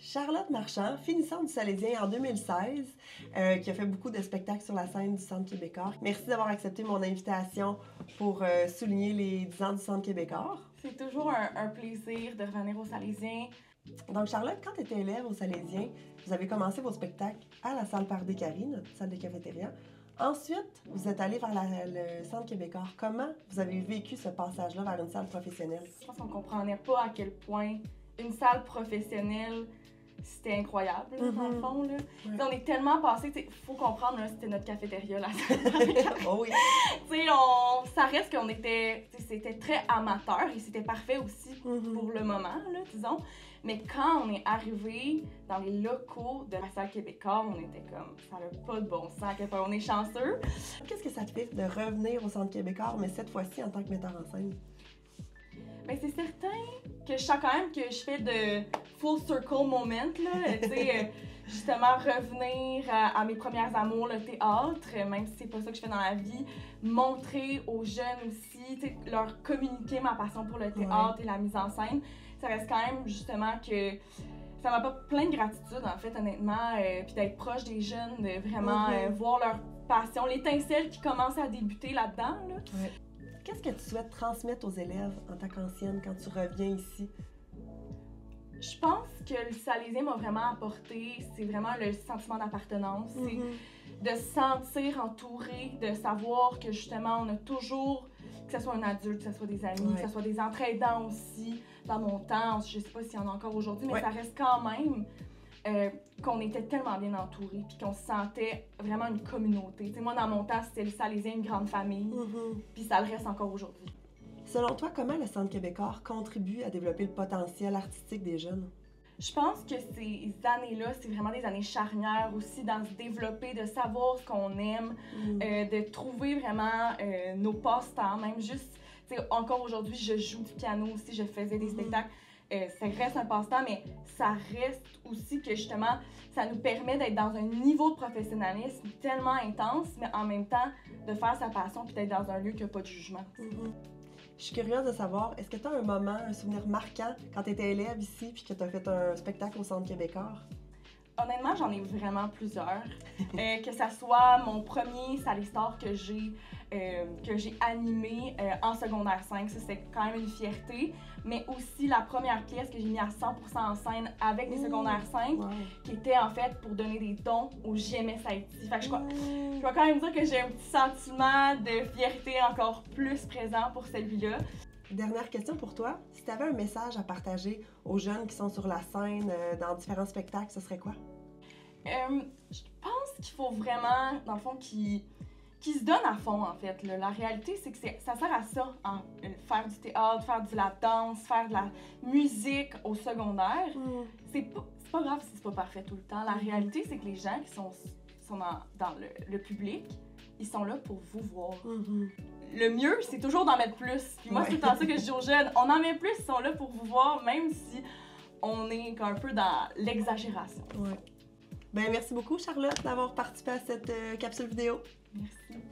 Charlotte Marchand, finissante du Salésien en 2016, qui a fait beaucoup de spectacles sur la scène du Centre Québécois. Merci d'avoir accepté mon invitation pour souligner les 10 ans du Centre Québécois. C'est toujours un plaisir de revenir au Salésien. Donc Charlotte, quand tu étais élève au Salésien, vous avez commencé vos spectacles à la salle Par des Caries, notre salle de cafétéria. Ensuite, vous êtes allé vers le Centre Québécois. Comment vous avez vécu ce passage-là vers une salle professionnelle? Je pense qu'on comprenait pas à quel point une salle professionnelle, c'était incroyable, dans le fond. Là. Ouais. On est tellement passé, il faut comprendre, c'était notre cafétéria, la salle. Oh oui! Ça reste qu'on était, c'était très amateur et c'était parfait aussi pour le moment, là, disons. Mais quand on est arrivé dans les locaux de la salle Québécois, on était comme, ça n'a pas de bon sens, à quel point on est chanceux. Qu'est-ce que ça te fait de revenir au Centre Québécois, mais cette fois-ci en tant que metteur en scène? Bien, c'est certain que je sens quand même que je fais de full circle moment, là, tu sais, justement revenir à mes premières amours, le théâtre, même si c'est pas ça que je fais dans la vie, montrer aux jeunes aussi, tu sais, leur communiquer ma passion pour le théâtre et la mise en scène, ça reste quand même justement que ça m'apporte plein de gratitude en fait, honnêtement, puis d'être proche des jeunes, de vraiment voir leur passion, l'étincelle qui commence à débuter là-dedans, là. Qu'est-ce que tu souhaites transmettre aux élèves en tant qu'ancienne quand tu reviens ici? Je pense que le Salésien m'a vraiment apporté, c'est vraiment le sentiment d'appartenance, c'est de se sentir entouré, de savoir que justement on a toujours, que ce soit un adulte, que ce soit des amis, que ce soit des entraidants aussi, dans mon temps, je sais pas s'il y en a encore aujourd'hui, mais ça reste quand même qu'on était tellement bien entourés puis qu'on se sentait vraiment une communauté. T'sais, moi, dans mon temps, c'était le Salésien, une grande famille, puis ça le reste encore aujourd'hui. Selon toi, comment le Centre Québécois contribue à développer le potentiel artistique des jeunes? Je pense que ces années-là, c'est vraiment des années charnières aussi dans se développer, de savoir ce qu'on aime, de trouver vraiment nos passe-temps, même juste, encore aujourd'hui, je joue du piano aussi, je faisais des spectacles. Ça reste un passe-temps, mais ça reste aussi que justement, ça nous permet d'être dans un niveau de professionnalisme tellement intense, mais en même temps, de faire sa passion puis d'être dans un lieu qui n'a pas de jugement. Je suis curieuse de savoir, est-ce que tu as un moment, un souvenir marquant quand tu étais élève ici puis que tu as fait un spectacle au Centre Québécois? Honnêtement, j'en ai vraiment plusieurs. Que ça soit mon premier Saléstar que j'ai animé en secondaire 5, ça c'était quand même une fierté. Mais aussi la première pièce que j'ai mis à 100% en scène avec des secondaires 5, qui était en fait pour donner des dons au JMS Haïti. Fait que je dois quand même dire que j'ai un petit sentiment de fierté encore plus présent pour celui-là. Dernière question pour toi. Si tu avais un message à partager aux jeunes qui sont sur la scène dans différents spectacles, ce serait quoi? Je pense qu'il faut vraiment, dans le fond, qu'ils se donnent à fond, en fait. Là. La réalité, c'est que ça sert à ça, faire du théâtre, faire de la danse, faire de la musique au secondaire. C'est pas grave si c'est pas parfait tout le temps. La réalité, c'est que les gens qui sont dans le public, ils sont là pour vous voir. Le mieux, c'est toujours d'en mettre plus. Puis moi, c'est tout le temps ça que je dis aux jeunes. On en met plus, ils sont là pour vous voir, même si on est un peu dans l'exagération. Ben, merci beaucoup, Charlotte, d'avoir participé à cette capsule vidéo. Merci.